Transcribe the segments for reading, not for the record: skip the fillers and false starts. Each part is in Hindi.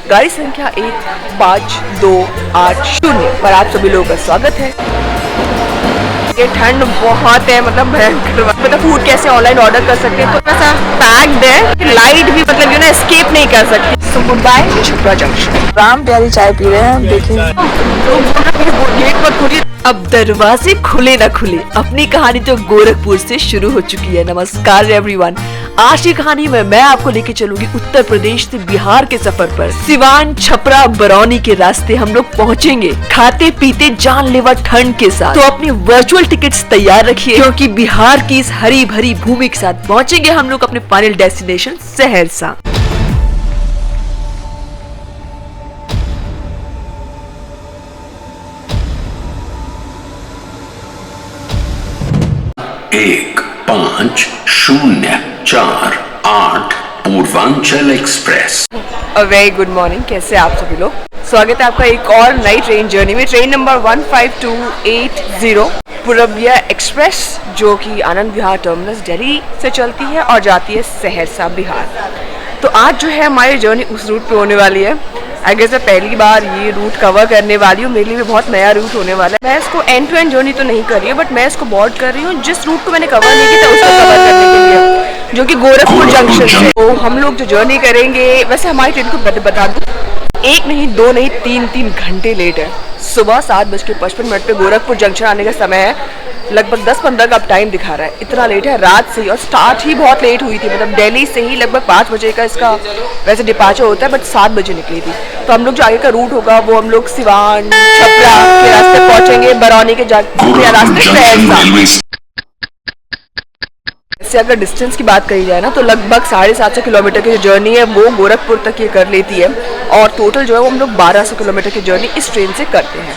गाड़ी संख्या 15280 पर आप सभी लोगों का स्वागत है। ये ठंड बहुत है, मतलब भयंकर। मतलब फूड कैसे ऑनलाइन ऑर्डर कर सकते हैं, थोड़ा सा पैक्ड है, लाइट भी मतलब यू नो एस्केप नहीं कर सकती। So good bye Chhapra junction. Ram Pyari चाय पी रहे हैं, देखिए गेट पर खुली, अब दरवाजे खुले ना खुले। अपनी कहानी तो गोरखपुर से शुरू हो चुकी है। नमस्कार एवरीवन, आज की कहानी में मैं आपको लेके चलूंगी उत्तर प्रदेश से बिहार के सफर पर। सिवान, छपरा, बरौनी के रास्ते हम लोग पहुंचेंगे खाते पीते जानलेवा ठंड के साथ। तो अपनी वर्चुअल टिकट्स तैयार रखिए, क्योंकि बिहार की इस हरी भरी भूमि के साथ पहुंचेंगे हम लोग अपने फाइनल डेस्टिनेशन सहरसा। एक 5-0-4-8 Purvanchal express. Very good morning, कैसे आप सभी लोग। स्वागत है आपका एक और नई ट्रेन जर्नी में। ट्रेन नंबर 15280 पूरबिया एक्सप्रेस, जो कि आनंद विहार टर्मिनस दिल्ली से चलती है और जाती है सहरसा बिहार। तो आज जो है हमारी जर्नी उस रूट पे होने वाली है। आई गेस मैं पहली बार ये रूट कवर करने वाली हूँ, मेरे लिए भी बहुत नया रूट होने वाला है। मैं इसको एंड टू एंड जर्नी तो नहीं कर रही हूँ, बट मैं इसको बोर्ड कर रही हूँ जिस रूट को मैंने कवर नहीं किया था उसको कवर करने के लिए, जो कि गोरखपुर जंक्शन से। तो हम लोग जो जर्नी करेंगे, वैसे हमारी ट्रेन को बता दूँ, 1 नहीं 2 नहीं 3 घंटे लेट है। सुबह 7:55 पे गोरखपुर जंक्शन आने का समय है। लगभग 10-15 का अब टाइम दिखा रहा है, इतना लेट है रात से ही। और स्टार्ट ही बहुत लेट हुई थी, मतलब दिल्ली से ही लगभग 5 बजे का इसका वैसे डिपार्चर होता है, बट 7 बजे निकली थी। तो हम लोग जो आगे का रूट होगा वो हम लोग सिवान, छपरा के रास्ते पहुंचेंगे, बरौनी के रास्ते सहरसा। से अगर डिस्टेंस की बात करी जाए ना, तो लगभग 750 किलोमीटर की जो जर्नी है वो गोरखपुर तक ये कर लेती है। और टोटल जो है वो हम लोग 1200 किलोमीटर की जर्नी इस ट्रेन से करते हैं।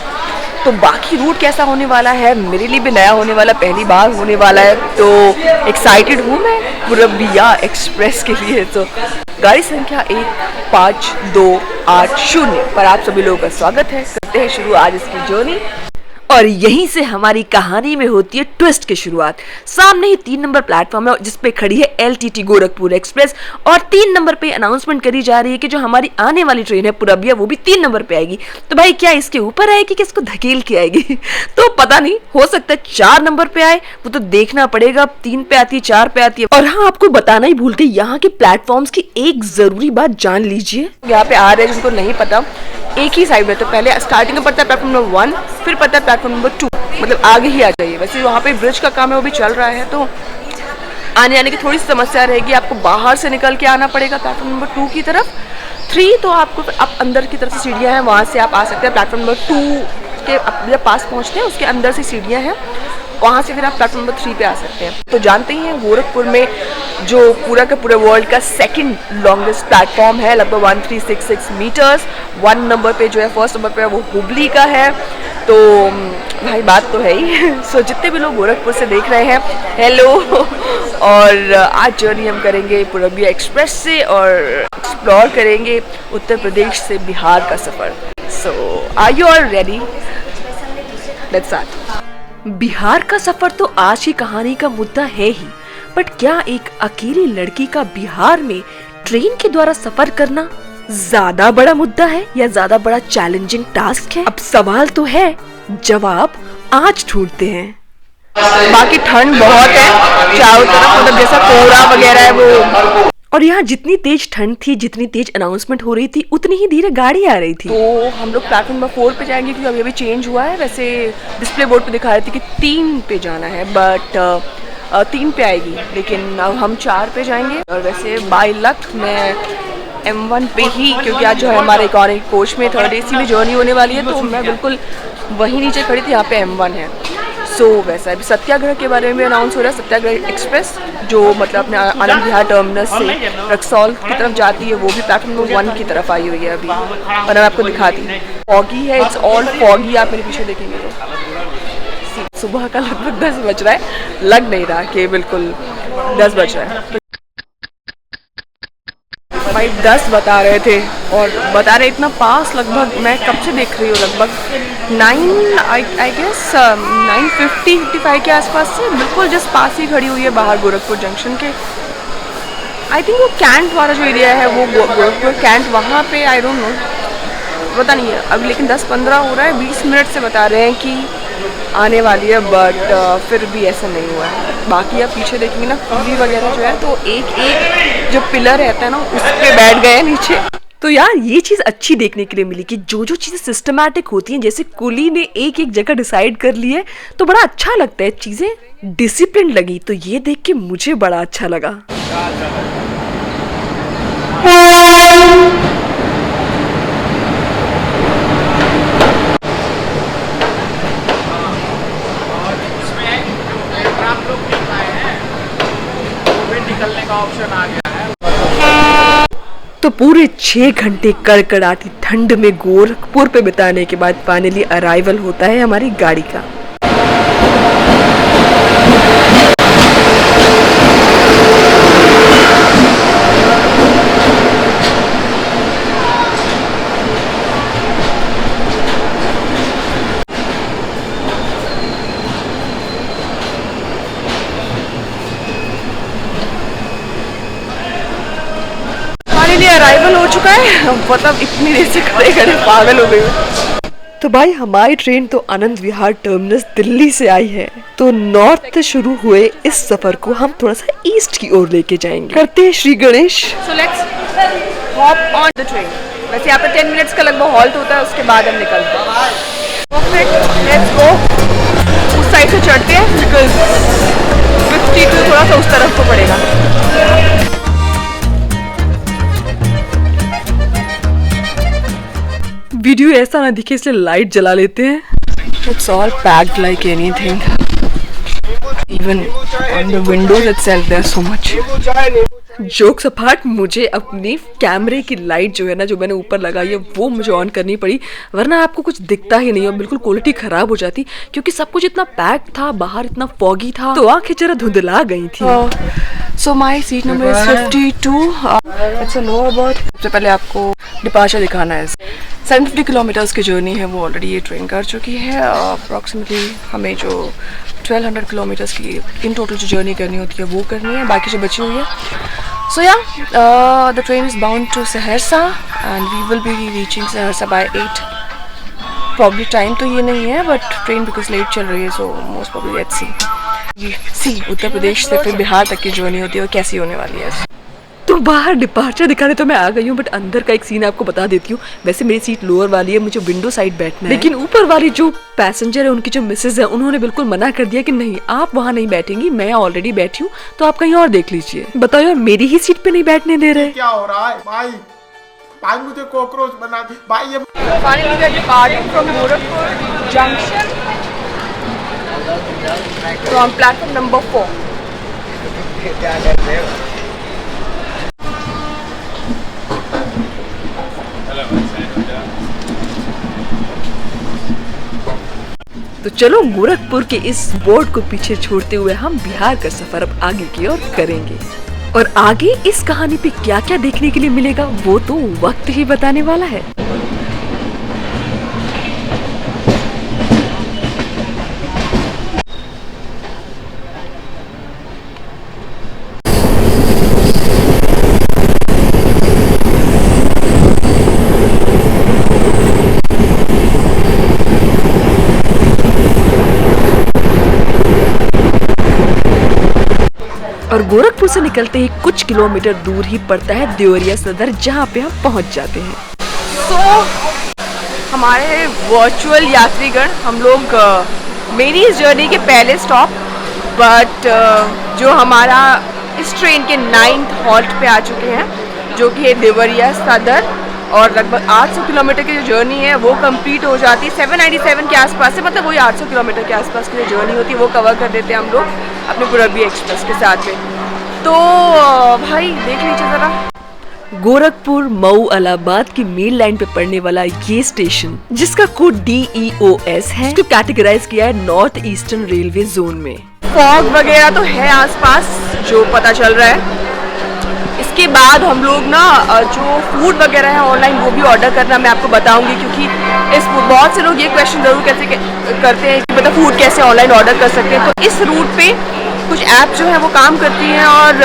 तो बाकी रूट कैसा होने वाला है, मेरे लिए भी नया होने वाला, पहली बार होने वाला है। तो एक्साइटेड हूँ मैं पूरबिया एक्सप्रेस के लिए। तो गाड़ी संख्या 15280 पर आप सभी लोगों का स्वागत है। करते हैं शुरू आज इसकी जर्नी। और यहीं से हमारी कहानी में होती है ट्विस्ट की शुरुआत। सामने ही 3 नंबर प्लेटफॉर्म है जिसपे खड़ी है LTT गोरखपुर एक्सप्रेस, और 3 नंबर पे अनाउंसमेंट करी जा रही है कि जो हमारी आने वाली ट्रेन है पूरबिया, वो भी 3 नंबर पे आएगी। तो भाई क्या इसके ऊपर आएगी कि इसको धकेल के आएगी तो पता नहीं, हो सकता है 4 नंबर पे आए, वो तो देखना पड़ेगा। 3 पे आती है, 4 पे आती है। और हाँ, आपको बताना ही भूल गई, यहाँ के प्लेटफॉर्म्स की एक जरूरी बात जान लीजिए। यहाँ पे आ रहे हैं जिनको नहीं पता, एक ही साइड में, तो पहले स्टार्टिंग में पड़ता है प्लेटफॉर्म नंबर 1, फिर पड़ता है प्लेटफॉर्म नंबर 2, मतलब आगे ही आ जाइए। वैसे वहाँ पे ब्रिज का काम है, वो भी चल रहा है, तो आने जाने की थोड़ी समस्या रहेगी। आपको बाहर से निकल के आना पड़ेगा प्लेटफॉर्म नंबर 2 की तरफ। 3 तो आपको आप अंदर की तरफ से सीढ़ियाँ हैं, वहाँ से आप आ सकते हैं। प्लेटफॉर्म नंबर 2 के जब पास पहुँचते हैं उसके अंदर से सीढ़ियाँ हैं, वहाँ से फिर आप प्लेटफॉर्म नंबर 3 पे आ सकते हैं। तो जानते ही हैं गोरखपुर में जो पूरा का पूरा वर्ल्ड का 2nd लॉन्गेस्ट प्लेटफॉर्म है, लगभग 1366 मीटर्स। 1 नंबर पे जो है, 1st नंबर पे वो हुबली का है। तो भाई बात तो है ही सो जितने भी लोग गोरखपुर से देख रहे हैं, हेलो। और आज जर्नी हम करेंगे पूरबिया एक्सप्रेस से और एक्सप्लोर करेंगे उत्तर प्रदेश से बिहार का सफ़र। So are you all ready? Let's start. Bihar का सफर तो आज की कहानी का मुद्दा है ही, बट क्या एक अकेली लड़की का बिहार में ट्रेन के द्वारा सफर करना ज्यादा बड़ा मुद्दा है या ज्यादा बड़ा चैलेंजिंग टास्क है? अब सवाल तो है, जवाब आज ढूंढते हैं। बाकी ठंड बहुत है चारों तरफ, मतलब जैसा कोहरा वगैरह है वो। और यहाँ जितनी तेज ठंड थी, जितनी तेज अनाउंसमेंट हो रही थी, उतनी ही धीरे गाड़ी आ रही थी। तो हम लोग प्लेटफॉर्म नंबर 4 पे जाएंगे, क्योंकि अभी चेंज हुआ है। वैसे डिस्प्ले बोर्ड पे दिखा रही थी कि 3 पे जाना है, बट 3 पे आएगी, लेकिन अब हम 4 पे जाएंगे। और वैसे बाय लक मैं M1 पे ही, क्योंकि आज जो है हमारे इकोनॉमिक कोच में 3rd AC में जर्नी होने वाली है, तो मैं बिल्कुल वहीं नीचे खड़ी थी, यहाँ पे M1 है। सो वैसा अभी सत्याग्रह के बारे में अनाउंस हो रहा है। सत्याग्रह एक्सप्रेस जो मतलब अपने आनंद विहार टर्मिनस से रक्सौल की तरफ जाती है, वो भी प्लेटफॉर्म नंबर 1 की तरफ आई हुई है अभी, और मैं आपको दिखाती हूँ। फॉगी है, इट्स ऑल फॉगी। आप मेरे पीछे देखेंगे तो सुबह का लगभग 10 बज रहा है, लग नहीं रहा कि बिल्कुल 10 बज रहा है। भाई 10 बता रहे थे और बता रहे इतना पास, लगभग मैं कब से देख रही हूँ, लगभग 9 आई गेस 9:50-55 के आसपास से बिल्कुल जस्ट पास ही खड़ी हुई है बाहर गोरखपुर जंक्शन के। आई थिंक वो कैंट वाला जो एरिया है वो गोरखपुर कैंट, वहाँ पे आई डोंट नो, पता नहीं है अब, लेकिन 10-15 हो रहा है, 20 मिनट से बता रहे हैं कि आने वाली है, बट फिर भी ऐसा नहीं हुआ है। बाकी आप पीछे देखेंगे ना कुली वगैरह जो है, तो एक एक जो पिलर रहता है ना उस पर बैठ गए हैं नीचे। तो यार ये चीज़ अच्छी देखने के लिए मिली कि जो जो चीज़ें सिस्टमैटिक होती हैं, जैसे कुली ने एक एक जगह डिसाइड कर ली है, तो बड़ा अच्छा लगता है, चीज़ें डिसिप्लिन लगी, तो ये देख के मुझे बड़ा अच्छा लगा। निकलने का ऑप्शन आ गया है। तो पूरे 6 घंटे कड़कड़ाती ठंड में गोरखपुर पे बिताने के बाद फाइनली अराइवल होता है हमारी गाड़ी का। अराइवल हो चुका है, मतलब इतनी देर से खड़े खड़े पागल हो गई। तो भाई हमारी ट्रेन तो आनंद विहार टर्मिनस दिल्ली से आई है, तो नॉर्थ से शुरू हुए इस सफर को हम थोड़ा सा ईस्ट की ओर लेके जाएंगे। करते हैं Shri Ganesh. So let's hop on the train. वैसे यहाँ पे 10 मिनट्स का लगभग हॉल्ट होता है, उसके बाद हम निकलते हैं। Perfect, let's go. उस साइड से चढ़ते हैं बिकॉज 52 थोड़ा सा उस तरफ को पड़ेगा। वीडियो ऐसा ना दिखे इसलिए लाइट जला लेते हैं। It's all packed like anything. Even on the windows itself there's so much. Jokes apart, मुझे अपनी कैमरे की लाइट जो है ना, जो मैंने ऊपर लगाई है, वो मुझे ऑन करनी पड़ी, वरना आपको कुछ दिखता ही नहीं और बिल्कुल क्वालिटी खराब हो जाती, क्योंकि सब कुछ इतना पैक था, बाहर इतना फॉगी था, तो आंखें जरा धुंधला गई थी। So my seat number is 52. It's a lower berth. सबसे पहले आपको डिपार्चर दिखाना है। 750 किलोमीटर्स की जर्नी है वो ऑलरेडी ये ट्रेन कर चुकी है। अप्रॉक्सीमेटली हमें जो 1200 किलोमीटर्स की इन टोटल जो जर्नी करनी होती है वो करनी है, बाकी जो बची हुई है। So yeah the train is bound to Saharsa and we will be reaching Saharsa by 8। Probably time तो ये नहीं है, बट ट्रेन बिकॉज लेट चल रही है, so most probably let's see Uttar Pradesh से फिर बिहार तक की जर्नी होती है और कैसी होने वाली है। तो बाहर डिपार्चर दिखाने तो मैं आ गई हूँ, बट अंदर का एक सीन आपको बता देती हूँ। वैसे मेरी सीट लोअर वाली है, मुझे विंडो साइड बैठना है, लेकिन ऊपर वाली जो पैसेंजर है, उनकी जो मिसेज है, उन्होंने बिल्कुल मना कर दिया कि नहीं आप वहाँ नहीं बैठेंगी, मैं ऑलरेडी बैठी हूँ, तो आप कहीं और देख लीजिए। बताओ यार, मेरी ही सीट पे नहीं बैठने दे रहे। क्या हो रहा है भाई? भाई मुझे कॉकरोच बना दी भाई। ये finally we are departing from Gorakhpur junction from platform number 4। तो चलो गोरखपुर के इस बोर्ड को पीछे छोड़ते हुए हम बिहार का सफर अब आगे की ओर करेंगे, और आगे इस कहानी पे क्या क्या देखने के लिए मिलेगा वो तो वक्त ही बताने वाला है। और गोरखपुर से निकलते ही कुछ किलोमीटर दूर ही पड़ता है देवरिया सदर, जहाँ पे हम पहुँच जाते हैं। तो हमारे वर्चुअल यात्रीगण, हम लोग मेरी इस जर्नी के पहले स्टॉप, बट जो हमारा इस ट्रेन के 9th हॉल्ट पे आ चुके हैं, जो कि है देवरिया सदर, और लगभग 800 किलोमीटर की जो जर्नी है वो कंप्लीट हो जाती है 797 के आसपास से, मतलब वही 800 किलोमीटर के आसपास की जो जर्नी होती है वो कवर कर देते हैं हम लोग अपने पूरबी एक्सप्रेस के साथ में। तो भाई देख लीजिए ज़रा, गोरखपुर मऊ इलाहाबाद की मेन लाइन पे पड़ने वाला ये स्टेशन, जिसका कोड DEOS है, तो कैटेगराइज किया है नॉर्थ ईस्टर्न रेलवे जोन में। फॉग वगैरह तो है आसपास जो पता चल रहा है। इसके बाद हम लोग ना जो फूड वगैरह है ऑनलाइन वो भी ऑर्डर करना मैं आपको बताऊंगी, क्योंकि बहुत से लोग ये क्वेश्चन जरूर करते हैं कि मतलब फूड कैसे ऑनलाइन ऑर्डर कर सकते हैं। तो इस रूट पे कुछ ऐप जो है वो काम करती हैं और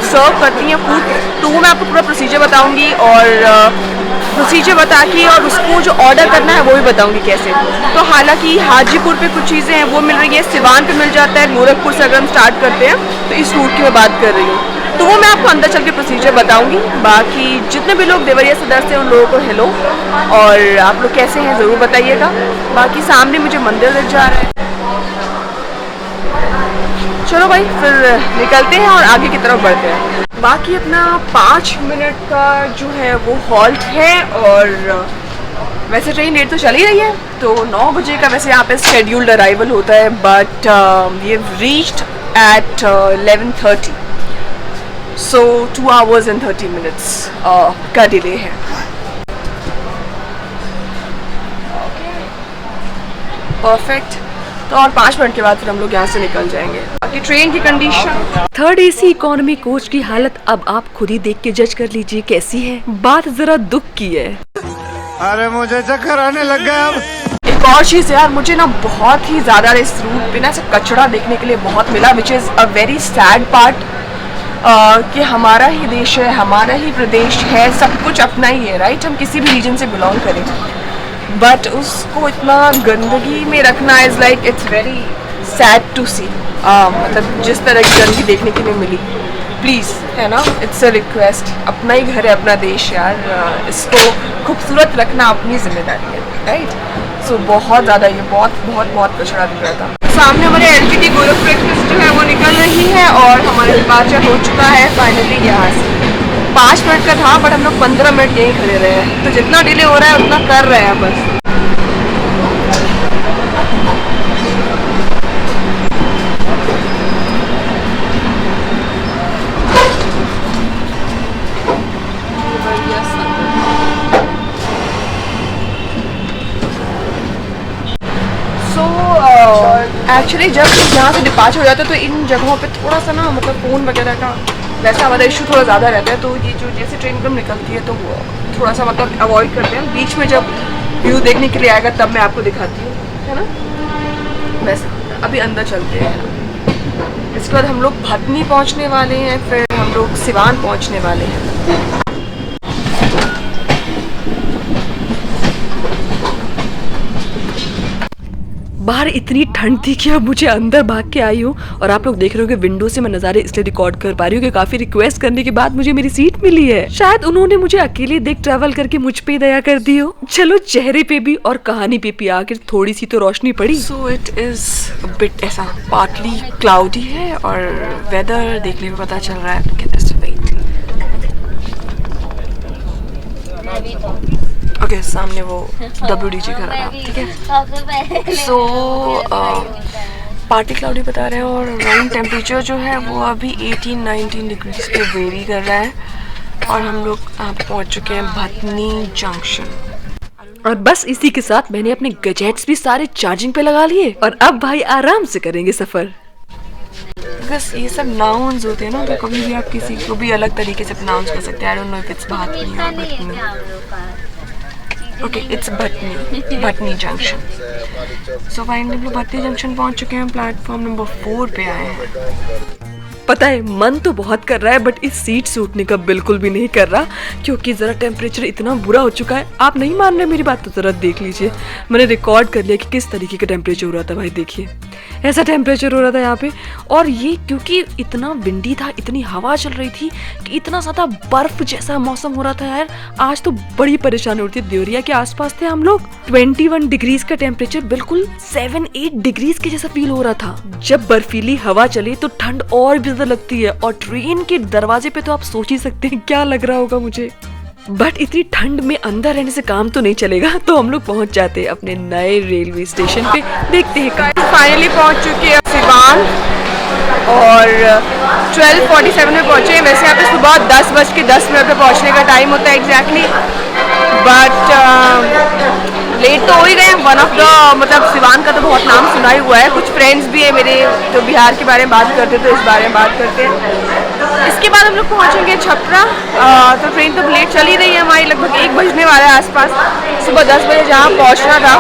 सर्व करती हैं फूड, तो वो मैं आपको पूरा प्रोसीजर बताऊंगी और प्रोसीजर बता के और उसको जो ऑर्डर करना है वो भी बताऊंगी कैसे। तो हालांकि हाजीपुर पे कुछ चीज़ें हैं वो मिल रही है, सिवान पे मिल जाता है, गोरखपुर से अगर हम स्टार्ट करते हैं तो इस रूट की मैं बात कर रही हूँ, तो वो मैं आपको अंदर चल के प्रोसीजर बताऊंगी। बाकी जितने भी लोग देवरिया सदर से उन लोगों को हेलो, और आप लोग कैसे हैं ज़रूर बताइएगा। बाकी सामने मुझे मंदिर दिख जा रहा है, चलो भाई फिर निकलते हैं और आगे की तरफ बढ़ते हैं। बाकी अपना 5 मिनट का जो है वो हॉल्ट है, और वैसे ट्रेन लेट तो चल ही रही है, तो 9 बजे का वैसे यहाँ पे शेड्यूल्ड अराइवल होता है, बट ये reached eight 11:30, so 2 hours and 30 minutes का डिले है। परफेक्ट, तो और 5 मिनट के बाद फिर हम लोग यहाँ से निकल जाएंगे। बाकी ट्रेन की condition, third AC economy coach की हालत अब आप खुद ही देख के जज कर लीजिए कैसी है। बात जरा दुख की है। अरे मुझे चक्कर आने लग गया अब। एक और चीज़ यार, मुझे ना बहुत ही ज़्यादा इस रूट पे ना ऐसे कचरा देखने के लिए बहुत मिला, which is a very sad part, कि हमारा ही देश है, हमारा ही प्रदेश है, सब कुछ अपना ही है, राइट, हम किसी भी रीजन से बिलोंग करें, बट उसको इतना गंदगी में रखना is like it's very sad to see. मतलब जिस तरह की गंदगी देखने के लिए मिली, प्लीज़, है ना, इट्स अ रिक्वेस्ट, अपना ही घर है, अपना देश यार, इसको खूबसूरत रखना अपनी जिम्मेदारी है, राइट। सो बहुत ज़्यादा ये बहुत कचरा दिख रहा था। सामने हमारे LTT गोरखपुर एक्सप्रेस जो है वो निकल रही है और हमारा डिपार्चर हो चुका है फाइनली यहाँ से। 5 मिनट का था बट हम लोग 15 मिनट यहीं खड़े रहे हैं, तो जितना डिले हो रहा है उतना कर रहे हैं बस। एक्चुअली जब यहाँ से डिपार्चर हो जाता है तो इन जगहों पे थोड़ा सा ना मतलब फ़ोन वगैरह का वैसा हमारा इशू थोड़ा ज़्यादा रहता है, तो ये जो जैसे ट्रेन एकदम निकलती है तो वो थोड़ा सा मतलब अवॉइड करते हैं। बीच में जब व्यू देखने के लिए आएगा तब मैं आपको दिखाती हूँ, है ना। वैसे अभी अंदर चलते हैं, इसके बाद हम लोग भटनी पहुँचने वाले हैं, फिर हम लोग सिवान पहुँचने वाले हैं। बाहर इतनी ठंड थी कि अब मुझे अंदर भाग के आई हूँ, और आप लोग देख रहे हो कि विंडो से मैं नज़ारे इसलिए रिकॉर्ड कर पा रही हूँ कि काफी रिक्वेस्ट करने के बाद मुझे मेरी सीट मिली है। शायद उन्होंने मुझे अकेले देख ट्रैवल करके मुझ पे दया कर दी हो। चलो चेहरे पे भी और कहानी पे भी आकर थोड़ी सी तो रोशनी पड़ी। सो इट इज बिट ऐसा पार्टली क्लाउडी है और वेदर देखने में पता चल रहा है। ओके, सामने वो WDG कर रहा है, ठीक है। सो पार्टी क्लाउडी बता रहे हैं और रूम टेम्परेचर जो है वो अभी 18-19 डिग्रीज पे वेरी कर रहा है, और हम लोग पहुंच चुके हैं भटनी जंक्शन। और बस इसी के साथ मैंने अपने गैजेट्स भी सारे चार्जिंग पे लगा लिए, और अब भाई आराम से करेंगे सफर। बस ये सब नाउन्स होते हैं ना, तो कभी भी आप किसी को भी अलग तरीके से प्रोनाउंस कर सकते हैं। I don't know if it's Bhatni और Bhatni. Okay, it's Bhatni junction. So finally हम लोग भटनी जंक्शन पहुंच चुके हैं, प्लेटफॉर्म नंबर 4 पे आए हैं। पता है मन तो बहुत कर रहा है बट इस सीट से उठने का बिल्कुल भी नहीं कर रहा, क्योंकि ज़रा टेम्परेचर इतना बुरा हो चुका है। आप नहीं मान रहे मेरी बात तो ज़रा देख लीजिए, मैंने रिकॉर्ड कर लिया कि किस तरीके का टेम्परेचर हो रहा था। भाई देखिए ऐसा टेम्परेचर हो रहा था यहाँ पे, और ये क्योंकि इतना विंडी था, इतनी हवा चल रही थी कि इतना ज़्यादा बर्फ जैसा मौसम हो रहा था यार। आज तो बड़ी परेशानी होती है। देवरिया के आसपास थे हम लोग, 21 डिग्रीज का टेम्परेचर बिल्कुल 7-8 डिग्रीज के जैसा फील हो रहा था। जब बर्फीली हवा चले तो ठंड और भी ज्यादा लगती है, और ट्रेन के दरवाजे पे तो आप सोच ही सकते हैं क्या लग रहा होगा मुझे। बट इतनी ठंड में अंदर रहने से काम तो नहीं चलेगा, तो हम लोग पहुंच जाते हैं अपने नए रेलवे स्टेशन पे। देखते हैं, फाइनली पहुंच चुके हैं सिवान, और 12:47 में पहुंचे। वैसे यहाँ पे सुबह 10:10 पे पहुंचने का टाइम होता है एग्जैक्टली, बट लेट तो हो ही गए। वन ऑफ द मतलब सिवान का तो बहुत नाम सुना ही हुआ है, कुछ फ्रेंड्स भी है मेरे जो बिहार के बारे में बात करते, तो इस बारे में बात करते हैं। इसके बाद हम लोग पहुंचेंगे छपरा। तो ट्रेन तो लेट चल ही रही है हमारी, लगभग 1 बजने वाला है आसपास। सुबह 10 बजे जहाँ पहुंचना था,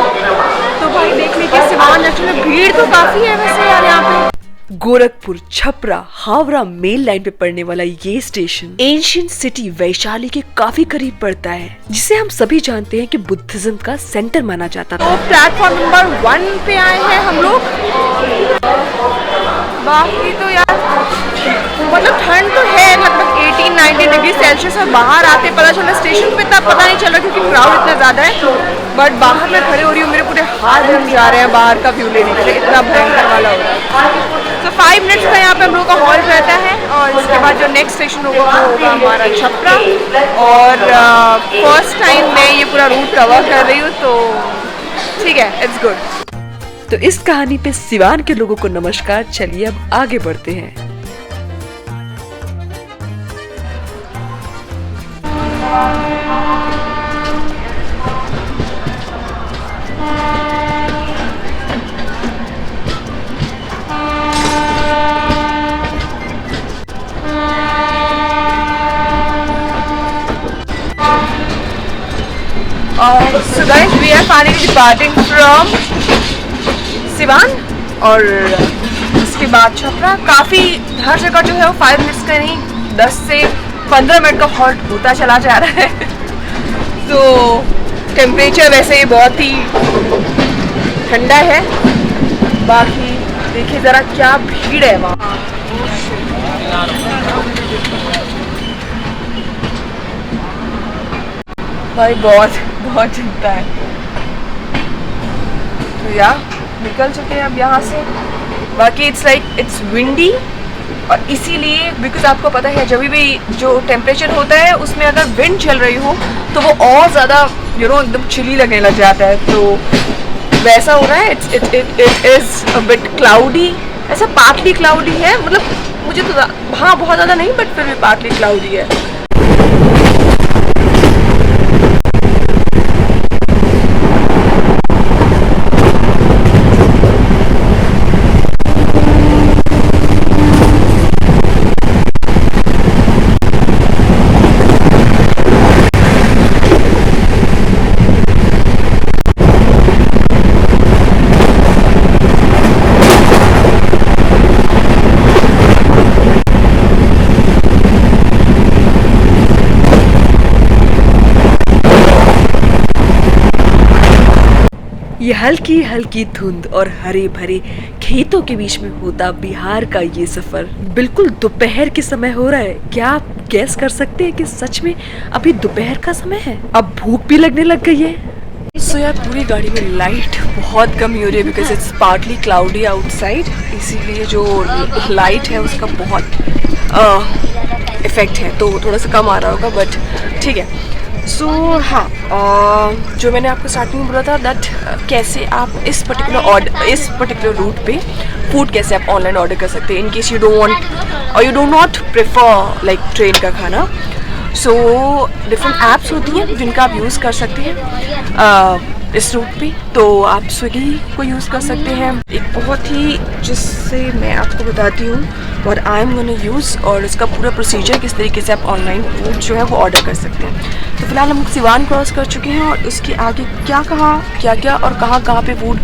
तो भाई देख लीजिए सिवान जंक्शन में भीड़ तो काफ़ी है वैसे यार यहाँ पे। गोरखपुर, छपरा, हावड़ा मेल लाइन पे पड़ने वाला ये स्टेशन एंशिएंट सिटी वैशाली के काफी करीब पड़ता है, जिसे हम सभी जानते हैं कि बुद्धिज्म का सेंटर माना जाता था। तो प्लेटफॉर्म नंबर 1 पे आए हैं हम लोग। बाकी तो यार मतलब ठंड तो है, लगभग 18-19 डिग्री सेल्सियस, और बाहर आते पता चला स्टेशन पे तब पता नहीं चला क्योंकि क्राउड इतना ज्यादा है। बट बाहर मैं खड़े हो रही हूँ, मेरे पूरे हाथ जम जा रहे हैं बाहर का व्यू लेने के लिए, इतना भयंकर वाला हो रहा है। तो 5 मिनट्स का यहाँ पे हम लोग का हॉल्ट रहता है, और इसके बाद जो नेक्स्ट स्टेशन होगा वो होगा हमारा छपरा। और फर्स्ट टाइम मैं ये पूरा रूट कवर कर रही हूँ, तो ठीक है, इट्स गुड। तो इस कहानी पे सिवान के लोगों को नमस्कार। चलिए अब आगे बढ़ते हैं। So guys, we are finally departing from Siwan, और उसके बाद छपरा। काफ़ी हर जगह जो है वो 5 मिनट्स का नहीं 10 से 15 मिनट का हॉल्ट होता चला जा रहा है। तो टेम्परेचर वैसे ही बहुत ही ठंडा है। बाकी देखिए ज़रा क्या भीड़ है वहाँ। भाई बहुत चिंता है। तो यार निकल चुके हैं अब यहाँ से। बाकी इट्स विंडी, और इसीलिए बिकॉज आपको पता है जब भी जो टेम्परेचर होता है उसमें अगर विंड चल रही हो तो वो और ज़्यादा एकदम चिली लगने लग जाता है। तो वैसा हो रहा है। It is a bit cloudy, ऐसा पार्टली क्लाउडी है, मतलब मुझे तो हाँ बहुत ज़्यादा नहीं बट फिर भी पार्टली क्लाउडी है। ये हल्की हल्की धुंध और हरे भरे खेतों के बीच में होता बिहार का ये सफर बिल्कुल दोपहर के समय हो रहा है। क्या आप गैस कर सकते हैं कि सच में अभी दोपहर का समय है? अब भूख भी लगने लग गई है। सो यार पूरी गाड़ी में लाइट बहुत कम हो रही है because it's partly cloudy outside, इसीलिए जो लाइट है उसका बहुत इफेक्ट है, तो थोड़ा सा कम आ रहा होगा बट ठीक है। सो हाँ, जो मैंने आपको स्टार्टिंग में बोला था दैट कैसे आप इस पर्टिकुलर रूट पे फूड कैसे आप ऑनलाइन ऑर्डर कर सकते हैं in case you don't want और you do not prefer like train का खाना। सो डिफरेंट ऐप्स होती हैं जिनका आप यूज़ कर सकते हैं इस रूट पे। तो आप स्विगी को यूज़ कर सकते हैं, एक बहुत ही जिससे मैं आपको बताती हूँ और आई एम गोना यूज़, और इसका पूरा प्रोसीजर किस तरीके से आप ऑनलाइन फूड जो है वो ऑर्डर कर सकते हैं। तो फिलहाल हम सिवान क्रॉस कर चुके हैं और उसके आगे क्या क्या और कहाँ पे फूड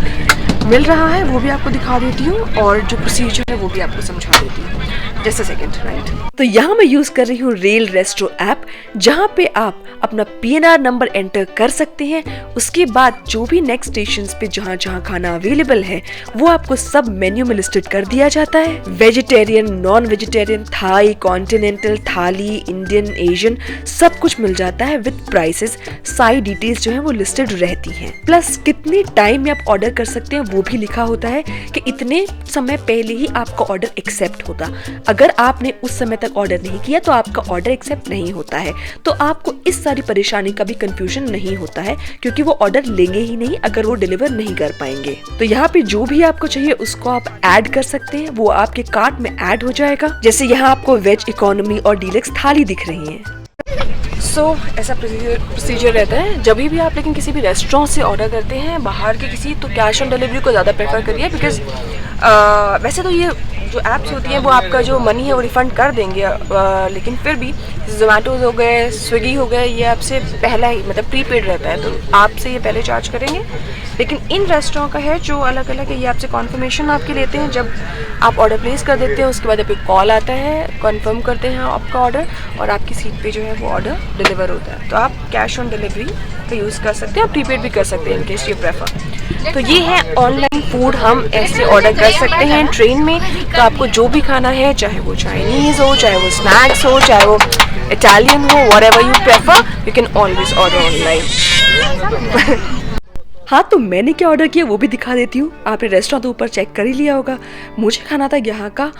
मिल रहा है वो भी आपको दिखा देती हूँ, और जो प्रोसीजर है वो भी आपको समझा देती हूँ। Just a second, right. तो यहाँ मैं यूज़ कर रही हूँ रेल रेस्ट्रो ऐप, जहाँ पे आप अपना PNR नंबर एंटर कर सकते हैं। उसके बाद जो भी नेक्स्ट स्टेशन पे जहाँ खाना अवेलेबल है वो आपको सब मेन्यू में लिस्टेड कर दिया जाता है। Vegetarian, non vegetarian, Thai, continental, thali, Indian, Asian सब कुछ मिल जाता है विद प्राइसेस। सारी डिटेल्स जो है वो लिस्टेड रहती हैं, प्लस कितने टाइम में आप ऑर्डर कर सकते हैं वो भी लिखा होता है कि इतने समय पहले ही आपका ऑर्डर एक्सेप्ट होगा। अगर आपने उस समय तक ऑर्डर नहीं किया तो आपका ऑर्डर एक्सेप्ट नहीं होता है। तो आपको इस सारी परेशानी का भी कंफ्यूजन नहीं होता है क्योंकि वो ऑर्डर लेंगे ही नहीं अगर वो डिलीवर नहीं कर पाएंगे। तो यहाँ पे जो भी आपको चाहिए उसको आप ऐड कर सकते हैं, वो आपके कार्ट में ऐड हो जाएगा। जैसे यहाँ आपको वेज, इकोनॉमी और डीलक्स थाली दिख रही है। ऐसा प्रोसीजर रहता है जब भी आप लेकिन किसी भी रेस्टोरेंट से ऑर्डर करते हैं बाहर के किसी, तो कैश ऑन डिलीवरी को ज़्यादा प्रेफर करिए। बिकॉज वैसे तो ये जो ऐप्स होती हैं वो आपका जो मनी है वो रिफ़ंड कर देंगे, लेकिन फिर भी जोमेटो हो गए, स्विगी हो गए, ये आपसे पहला ही मतलब प्रीपेड रहता है, तो आपसे ये पहले चार्ज करेंगे। लेकिन इन रेस्टोरेंट का है जो अलग अलग है, ये आपसे कॉन्फर्मेशन आपके लेते हैं जब आप ऑर्डर प्लेस कर देते हैं, उसके बाद आपको कॉल आता है, कंफर्म करते हैं आपका ऑर्डर और आपकी सीट पे जो है वो ऑर्डर डिलीवर होता है। तो आप कैश ऑन डिलीवरी का यूज़ कर सकते हैं, आप प्रीपेड भी कर सकते हैं इन केस यू प्रेफर। तो ये है ऑनलाइन फूड, हम ऐसे ऑर्डर कर सकते हैं ट्रेन में। तो आपको जो भी खाना है, चाहे वो चाइनीज़ हो, चाहे वो स्नैक्स हो, चाहे वो इटालियन हो, whatever you prefer, you can always order online. हाँ, तो मैंने क्या ऑर्डर किया वो भी दिखा देती हूँ। आपने रेस्टोरेंट तो ऊपर चेक कर ही लिया होगा। मुझे खाना था यहाँ का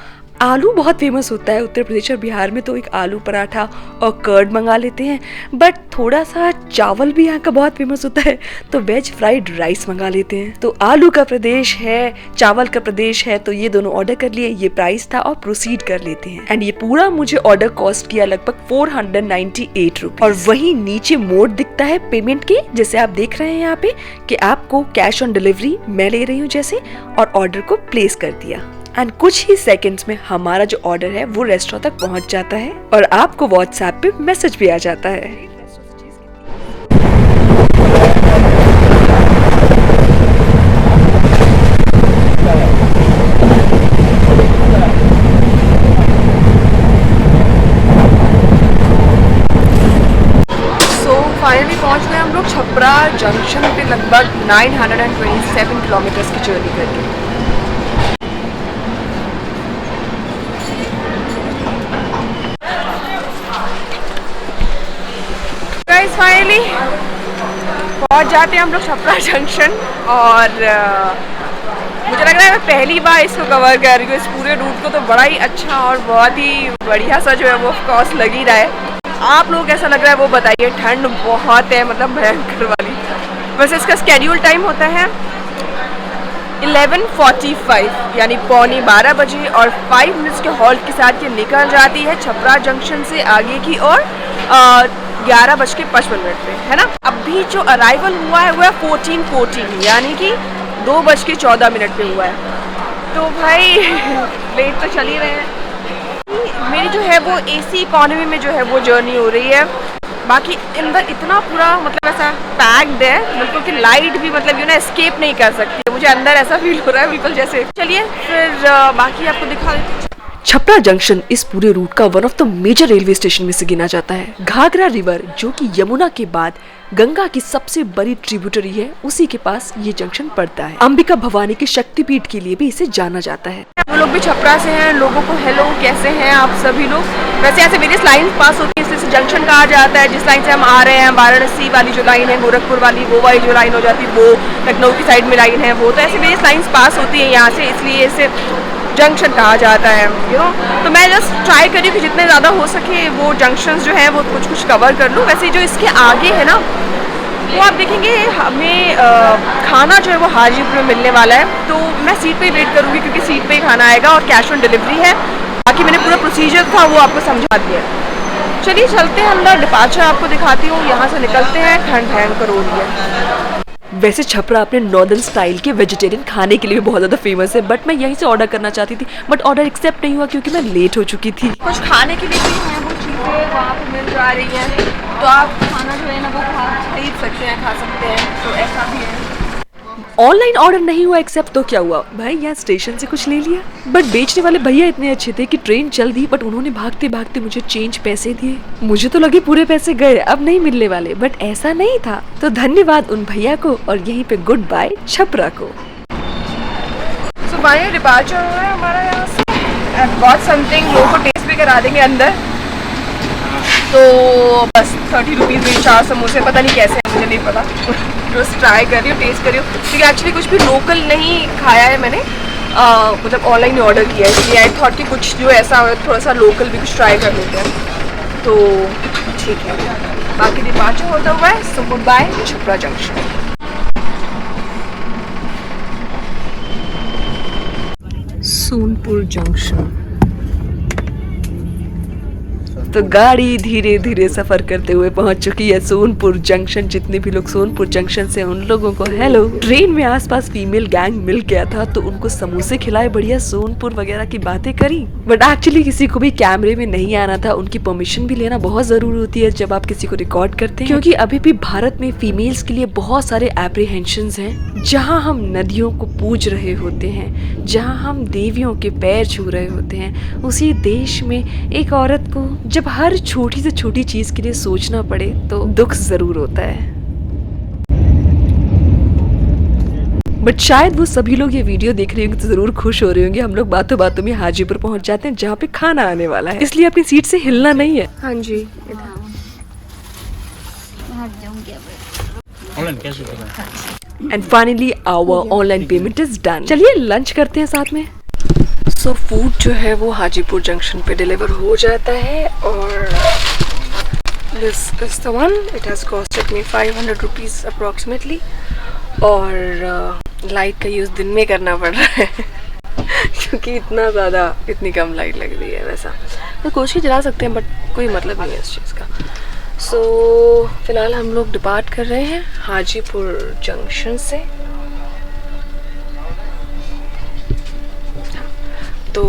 आलू, बहुत फेमस होता है उत्तर प्रदेश और बिहार में, तो एक आलू पराठा और कर्ड मंगा लेते हैं। बट थोड़ा सा चावल भी यहाँ का बहुत फेमस होता है, तो वेज फ्राइड राइस मंगा लेते हैं। तो आलू का प्रदेश है, चावल का प्रदेश है, तो ये दोनों ऑर्डर कर लिए। ये प्राइस था और प्रोसीड कर लेते हैं। एंड ये पूरा मुझे ऑर्डर कॉस्ट किया लगभग 498 रुपीज। और वही नीचे मोड दिखता है पेमेंट के, जैसे आप देख रहे हैं यहाँ पे कि आपको कैश ऑन डिलीवरी मैं ले रही हूँ जैसे, और ऑर्डर को प्लेस कर दिया। एंड कुछ ही सेकंड्स में हमारा जो ऑर्डर है वो रेस्टोरेंट तक पहुंच जाता है और आपको व्हाट्सएप पे मैसेज भी आ जाता है। फाइनली पहुंच गए हम लोग छपरा जंक्शन पे, लगभग 927 किलोमीटर्स की जर्नी करके। फाइनली पहुंच जाते हैं हम लोग छपरा जंक्शन, और मुझे लग रहा है मैं पहली बार इसको कवर कर रही हूँ, इस पूरे रूट को। तो बड़ा ही अच्छा और बहुत ही बढ़िया सा जो है वो ऑफकोर्स लग ही रहा है। आप लोग कैसा लग रहा है वो बताइए। ठंड बहुत है, मतलब भयंकर वाली। वैसे इसका स्केड्यूल टाइम होता है 11:45 यानी 11:45 बजे, और 5 मिनट्स के हॉल्ट के साथ ये निकल जाती है छपरा जंक्शन से आगे की और 11:55 पे, है ना। अभी जो अराइवल हुआ है वो है 14:14 यानी कि 2:14 पे हुआ है। तो भाई लेट तो चल ही रहे हैं। मेरी जो है वो AC इकोनॉमी में जो है वो जर्नी हो रही है। बाकी अंदर इतना पूरा मतलब ऐसा पैक्ड है बिल्कुल कि लाइट भी मतलब यू ना एस्केप नहीं कर सकती है। मुझे अंदर ऐसा फील हो रहा है बिल्कुल जैसे। चलिए फिर बाकी आपको दिखा देती हूँ। छपरा जंक्शन इस पूरे रूट का one of the major railway station में से गिना जाता है। घाघरा रिवर जो कि यमुना के बाद गंगा की सबसे बड़ी ट्रिब्यूटरी है, उसी के पास ये जंक्शन पड़ता है। अंबिका भवानी के शक्तिपीठ के लिए भी इसे जाना जाता है। वो लोग भी छपरा से हैं, लोगों को हेलो कैसे हैं आप सभी लोग। वैसे ऐसे वेरियस लाइन पास होती है, इसलिए जंक्शन कहा जाता है। जिस लाइन से हम आ रहे हैं, वाराणसी वाली जो लाइन है, गोरखपुर वाली, वो वाली जो लाइन हो जाती है, वो लखनऊ की साइड में लाइन है वो, तो ऐसे वेरियस लाइन पास होती है यहाँ से, इसलिए इसे जंक्शन कहा जाता है, यू नो। तो मैं जस्ट ट्राई करी कि जितने ज़्यादा हो सके वो जंक्शंस जो है वो कुछ कवर कर लूँ। वैसे जो इसके आगे है ना, वो आप देखेंगे हमें खाना जो है वो हाजीपुर में मिलने वाला है। तो मैं सीट पे ही वेट करूँगी क्योंकि सीट पे ही खाना आएगा और कैश ऑन डिलीवरी है। बाकी मैंने पूरा प्रोसीजर था वो आपको समझा दिया। चलिए चलते हैं अंदर, डिपार्चर आपको दिखाती हूँ। यहाँ से निकलते हैं, ठंड भयंकर हो रही है। वैसे छपरा अपने नॉर्दर्न स्टाइल के वेजिटेरियन खाने के लिए भी बहुत ज़्यादा फेमस है, बट मैं यहीं से ऑर्डर करना चाहती थी, बट ऑर्डर एक्सेप्ट नहीं हुआ क्योंकि मैं लेट हो चुकी थी। कुछ खाने के लिए भी हैं वो चीज़ें वहाँ पे मिल जा रही हैं, तो आप खाना जो है ना वो खरीद सकते हैं, खा सकते हैं, तो ऐसा भी है। ऑनलाइन ऑर्डर नहीं हुआ एक्सेप्ट, तो क्या हुआ भाई, यहाँ स्टेशन से कुछ ले लिया। बट बेचने वाले भैया इतने अच्छे थे कि ट्रेन चल दी, बट उन्होंने भागते भागते मुझे चेंज पैसे दिए। मुझे तो लगे पूरे पैसे गए, अब नहीं मिलने वाले, बट ऐसा नहीं था। तो धन्यवाद उन भैया को और यहीं पे गुड बाय छपरा को। सो भाई डिपार्चर हो रहा है हमारा यहाँ से। गॉट समथिंग, लोगों को टेस्ट भी करा देंगे अंदर। तो बस 30 रुपीज़ में 4 समोसे, पता नहीं कैसे है, मुझे नहीं पता। बस ट्राई कर रही हूँ, टेस्ट कर रही हूँ, क्योंकि एक्चुअली कुछ भी लोकल नहीं खाया है मैंने, मतलब ऑनलाइन ही ऑर्डर किया है, इसलिए आई थॉट कि कुछ जो ऐसा हो थोड़ा सा लोकल भी कुछ ट्राई कर लेते हैं। तो ठीक है, बाकी डिपार्चर होता हुआ है। So good bye Chhapra junction. Sonpur junction. तो गाड़ी धीरे धीरे सफर करते हुए पहुंच चुकी है सोनपुर जंक्शन। जितने भी लोग सोनपुर जंक्शन से, उन लोगों को हेलो। ट्रेन में आसपास फीमेल गैंग मिल गया था तो उनको समोसे खिलाए, बढ़िया सोनपुर वगैरह की बातें करी। बट एक्चुअली किसी को भी कैमरे में नहीं आना था, उनकी परमिशन भी लेना बहुत जरूरी होती है जब आप किसी को रिकॉर्ड करते हैं, क्योंकि अभी भी भारत में फीमेल्स के लिए बहुत सारे एप्रीहेंशंस हैं। जहाँ हम नदियों को पूज रहे होते हैं, जहाँ हम देवियों के पैर छू रहे होते हैं, उसी देश में एक औरत को जब हर छोटी से छोटी चीज के लिए सोचना पड़े तो दुख जरूर होता है। बट शायद वो सभी लोग ये वीडियो देख रहे होंगे तो जरूर खुश हो रहे होंगे। हम लोग बातों बातों में हाजीपुर पहुंच जाते हैं जहाँ पे खाना आने वाला है, इसलिए अपनी सीट से हिलना नहीं है। हाँ जी, and finally our online payment is done. चलिए लंच करते हैं साथ में। सो फूड जो है वो हाजीपुर जंक्शन पे डिलीवर हो जाता है और this is the one. It has costed me 500 rupees approximately. और लाइट का यूज़ दिन में करना पड़ रहा है क्योंकि इतनी कम लाइट लग रही है। वैसा तो कोशिश चला सकते हैं बट कोई मतलब नहीं है इस चीज़ का। सो फिलहाल हम लोग डिपार्ट कर रहे हैं हाजीपुर जंक्शन से। तो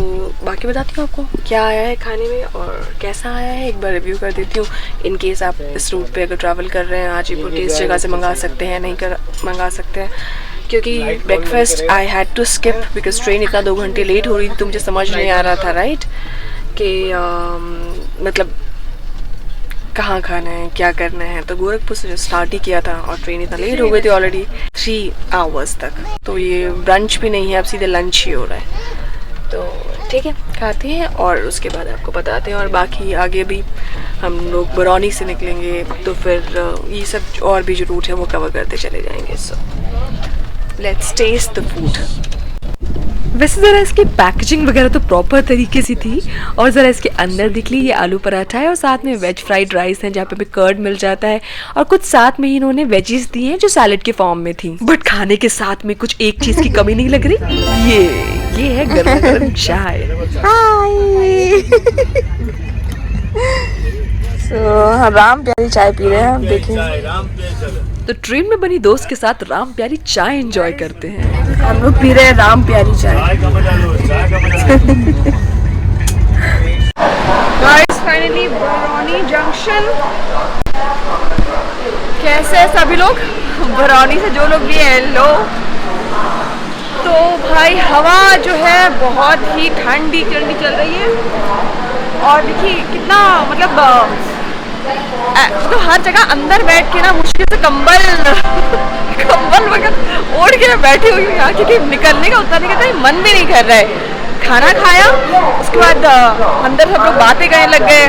बाकी बताती हूँ आपको क्या आया है खाने में और कैसा आया है, एक बार रिव्यू कर देती हूँ। इन केस आप इस रूट पे अगर ट्रैवल कर रहे हैं हाजीपुर की इस जगह से मंगा सकते हैं, नहीं कर मंगा सकते हैं, क्योंकि breakfast I had to skip because train इतना 2 घंटे लेट हो रही थी तो मुझे समझ नहीं आ रहा था राइट कि मतलब कहाँ खाना है, क्या करना है। तो गोरखपुर से स्टार्ट ही किया था और ट्रेन इतना लेट हो गई थी ऑलरेडी 3 आवर्स तक। तो ये ब्रंच भी नहीं है, अब सीधे लंच ही हो रहा है। तो ठीक है, खाते हैं और उसके बाद आपको बताते हैं। और बाकी आगे भी हम लोग बरौनी से निकलेंगे तो फिर ये सब और भी जो रूट है वो कवर करते चले जाएंगे। So let's taste the food. वैसे ज़रा इसकी पैकेजिंग वगैरह तो प्रॉपर तरीके से थी। और ज़रा इसके अंदर दिख ली, ये आलू पराठा है और साथ में वेज फ्राइड राइस है जहाँ पे कर्ड मिल जाता है और कुछ साथ में ही इन्होंने वेजीज दी हैं जो सैलेड के फॉर्म में थी। बट खाने के साथ में कुछ एक चीज़ की कमी नहीं लग रही, ये है गरम गरम चाय। राम प्यारी चाय पी रहे हैं हम, देखिए। तो ट्रेन में बनी दोस्त के साथ राम प्यारी चाय एंजॉय करते हैं। हम लोग पी रहे हैं राम प्यारी चाय। Guys finally Barauni junction. कैसे हैं सभी लोग? बरौनी से जो लोग भी हेलो। तो भाई हवा जो है बहुत ही ठंडी ठंडी चल रही है और देखिए कितना मतलब तो हर जगह अंदर बैठ के ना मुश्किल से कंबल वगैरह ओढ़ के बैठी हुई हूँ यहाँ, क्योंकि निकलने का उतरने का कहीं मन भी नहीं कर रहा है। खाना खाया उसके बाद अंदर सब लोग बातें करने लग गए,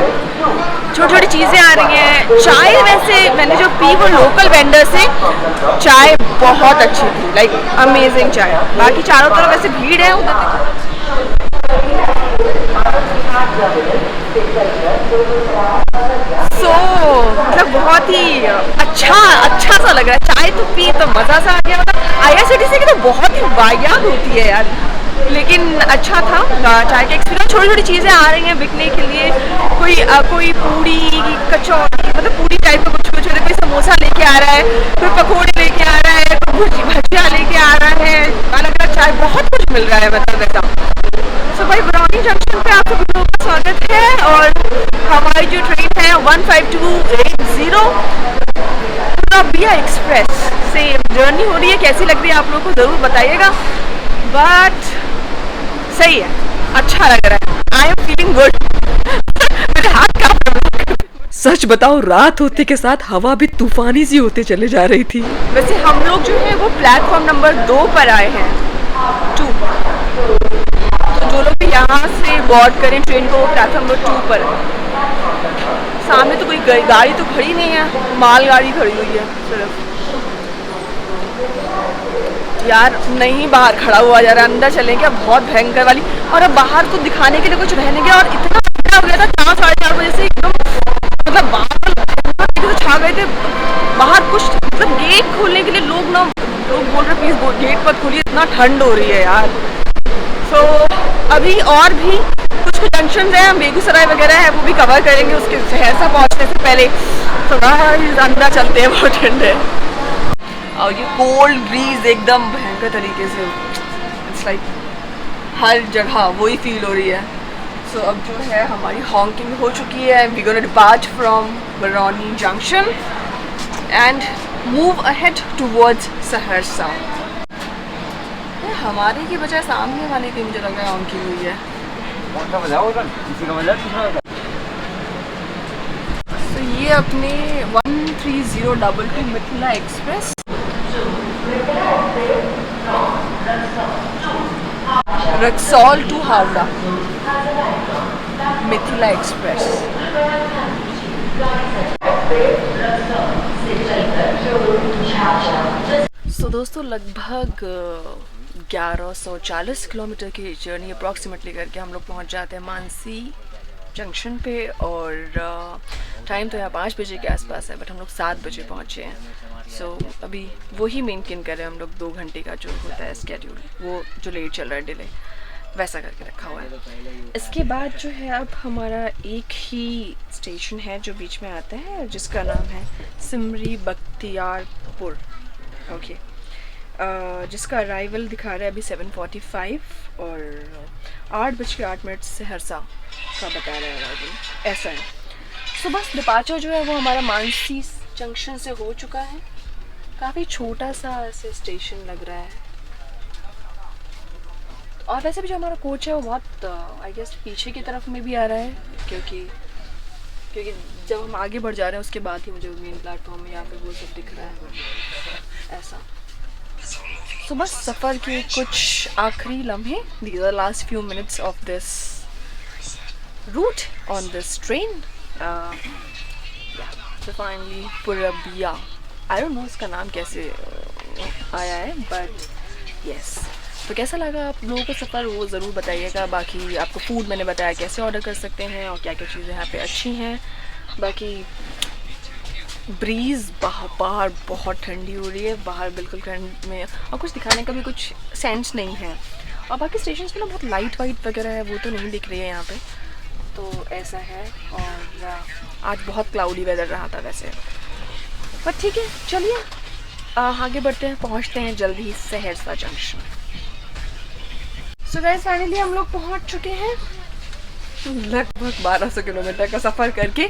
छोटी छोटी चीज़ें आ रही हैं। चाय वैसे मैंने जो पी वो लोकल वेंडर से, चाय बहुत अच्छी थी, लाइक अमेजिंग चाय। बाकी चारों तरफ वैसे भीड़ है उधर। मतलब बहुत ही अच्छा सा लग रहा है। चाय तो पी तो मज़ा सा आ गया। मतलब IRCTC की तो बहुत ही वाहियात होती है यार, लेकिन अच्छा था चाय का एक्सपीरियंस। छोटी छोटी चीज़ें आ रही हैं बिकने के लिए, कोई पूड़ी कचौड़ी, मतलब पूड़ी टाइप का कुछ कोई समोसा लेके आ रहा है, कोई पकौड़े लेके आ रहा है, कोई भजिया लेके आ रहा है, अलग अलग चाय, बहुत कुछ मिल रहा है मतलब ऐसा। सो भाई बरौनी जंक्शन पे आप सभी लोगों का स्वागत है। और हमारी जो ट्रेन है 15280 पूर्वांचल एक्सप्रेस से जर्नी हो रही है। कैसी लग रही है आप लोगों को ज़रूर बताइएगा। बट सही है, अच्छा लग रहा है। I am feeling good. मेरे हाथ का सच बताओ, रात होते के साथ हवा भी तूफानी सी होते चले जा रही थी। वैसे हम लोग जो है वो प्लेटफॉर्म नंबर 2 पर आए हैं, 2। तो जो लोग यहाँ से बोर्ड करें ट्रेन को, वो प्लेटफॉर्म नंबर 2 पर है। सामने तो कोई गाड़ी तो खड़ी नहीं है, माल गाड़ी खड़ी हुई है सिर्फ। यार नहीं बाहर खड़ा हुआ जा रहा है, अंदर चलें क्या, बहुत भयंकर वाली। और अब बाहर तो दिखाने के लिए कुछ रहने गया और इतना ठंडा हो गया था 4 साढ़े 4 बजे से एकदम, मतलब बाहर छा गए थे। बाहर कुछ मतलब गेट खोलने के लिए लोग बोल रहे प्लीज गेट मत खोलिए, इतना ठंड हो रही है यार। सो अभी और भी कुछ कुछ जंक्शन हैं, बेगूसराय वगैरह है, वो भी कवर करेंगे। उसके सहरसा पहुंचने से पहले थोड़ा अंदर चलते हैं, बहुत ठंड है और ये कोल्ड ब्रीज एकदम भयंकर तरीके से, इट्स लाइक हर जगह वही फील हो रही है। सो अब जो है हमारी हॉन्किंग हो चुकी है। We gonna depart from Barauni junction and move ahead towards Saharsa. हमारे की बजाय सामने वाले की मुझे लग रहा है हॉन्किंग हुई है। तो ये अपने 13022 Mithila express Raxaul to Howrah Mithila express. So दोस्तों लगभग 1140 किलोमीटर की जर्नी अप्रॉक्सीमेटली करके हम लोग पहुंच जाते हैं मानसी जंक्शन पे और टाइम तो यहाँ 5 बजे के आसपास है, बट हम लोग 7 बजे पहुँचे हैं। सो अभी वही मेंटेन कर रहे हैं हम लोग, 2 घंटे का जो होता है स्केड्यूल, वो जो लेट चल रहा है डिले वैसा करके रखा हुआ है। इसके बाद जो है अब हमारा एक ही स्टेशन है जो बीच में आता है, जिसका नाम है सिमरी बख्तियारपुर, ओके, जिसका अराइवल दिखा रहा है अभी 7:45 और 8:08 सहरसा का बता रहा है अराइवल, ऐसा है। सो बस डिपार्चर जो है वो हमारा मानसी जंक्शन से हो चुका है। काफ़ी छोटा सा ऐसे स्टेशन लग रहा है और वैसे भी जो हमारा कोच है वो बहुत आई गेस पीछे की तरफ में भी आ रहा है, क्योंकि जब हम आगे बढ़ जा रहे हैं उसके बाद ही मुझे मेन प्लेटफॉर्म में यहाँ पे वो सब दिख रहा है ऐसा। सो बस सफ़र के कुछ आखिरी लम्हे, these are last few minutes of this route on this train. So finally Purbiya, I don't know इसका नाम कैसे आया है, but yes. तो कैसा लगा आप लोगों को सफ़र, वो ज़रूर बताइएगा। बाकी आपको फूड मैंने बताया कैसे ऑर्डर कर सकते हैं और क्या क्या चीज़ें यहाँ पे अच्छी हैं। बाकी ब्रीज़ बाहर बहुत ठंडी हो रही है, बाहर बिल्कुल ठंड में, और कुछ दिखाने का भी कुछ सेंस नहीं है। और बाकी स्टेशन पे ना बहुत लाइट वाइट वगैरह है, वो तो नहीं दिख रही है यहाँ पे, तो ऐसा है। और आज बहुत क्लाउडी वेदर रहा था वैसे, पर ठीक है, चलिए आगे बढ़ते हैं, पहुँचते हैं जल्द ही Saharsa junction. So guys finally हम लोग पहुँच चुके हैं लगभग 1200 किलोमीटर का सफ़र करके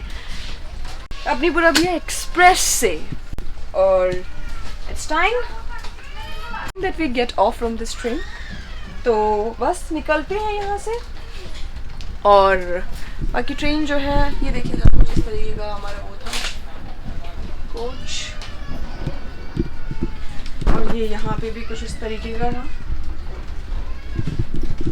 अपनी पुरबिया एक्सप्रेस से, और it's time that we get off from this train. तो बस निकलते हैं यहाँ से। और बाकी ट्रेन जो है ये देखिएगा कुछ इस तरीके का हमारा वो था कोच, और ये यहाँ पे भी कुछ इस तरीके का था।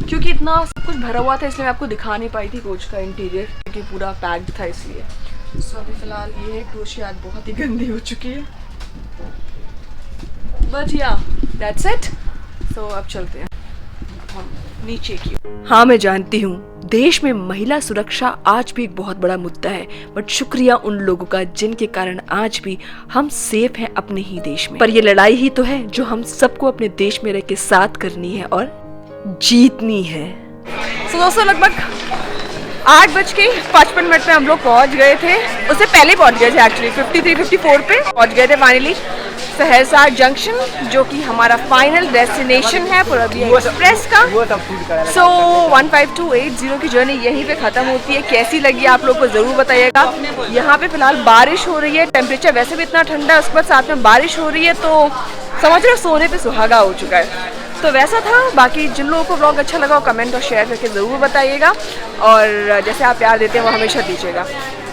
क्योंकि इतना सब कुछ भरा हुआ था इसलिए मैं आपको दिखा नहीं पाई थी कोच का इंटीरियर, क्योंकि पूरा पैक्ड था इसलिए। सो अभी फ़िलहाल ये है कोच आज बहुत ही गंदी हो चुकी है, बट या दैट्स इट। सो अब चलते हैं हम नीचे की। हाँ मैं जानती हूँ देश में महिला सुरक्षा आज भी एक बहुत बड़ा मुद्दा है, बट शुक्रिया उन लोगों का जिनके कारण आज भी हम सेफ हैं अपने ही देश में। पर ये लड़ाई ही तो है जो हम सबको अपने देश में रह के साथ करनी है और जीतनी है। सो दोस्तों लगभग 8:55 में हम लोग पहुंच गए थे, उससे पहले पहुंच गए थे एक्चुअली 53-54 पे पहुंच गए थे फाइनली सहरसा जंक्शन, जो कि हमारा फाइनल डेस्टिनेशन है पुरबिया एक्सप्रेस का। सो 15280 की जर्नी यहीं पे ख़त्म होती है। कैसी लगी आप लोग को ज़रूर बताइएगा। यहाँ पे फ़िलहाल बारिश हो रही है, टेम्परेचर वैसे भी इतना ठंडा है, उसके बाद साथ में बारिश हो रही है, तो समझ रहे हो सोने पे सुहागा हो चुका है। तो वैसा था। बाकी जिन लोगों को व्लॉग अच्छा लगा वो कमेंट और शेयर करके ज़रूर बताइएगा, और जैसे आप प्यार देते हैं वो हमेशा दीजिएगा।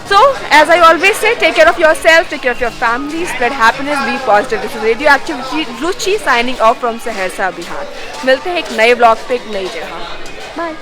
So, as I always say, take care of yourself, take care of your family, spread happiness, be positive. This is Radioactive Ruchi signing off from Saharsa Bihar. मिलते हैं एक नए ब्लॉग पे एक नई जगह। बाय।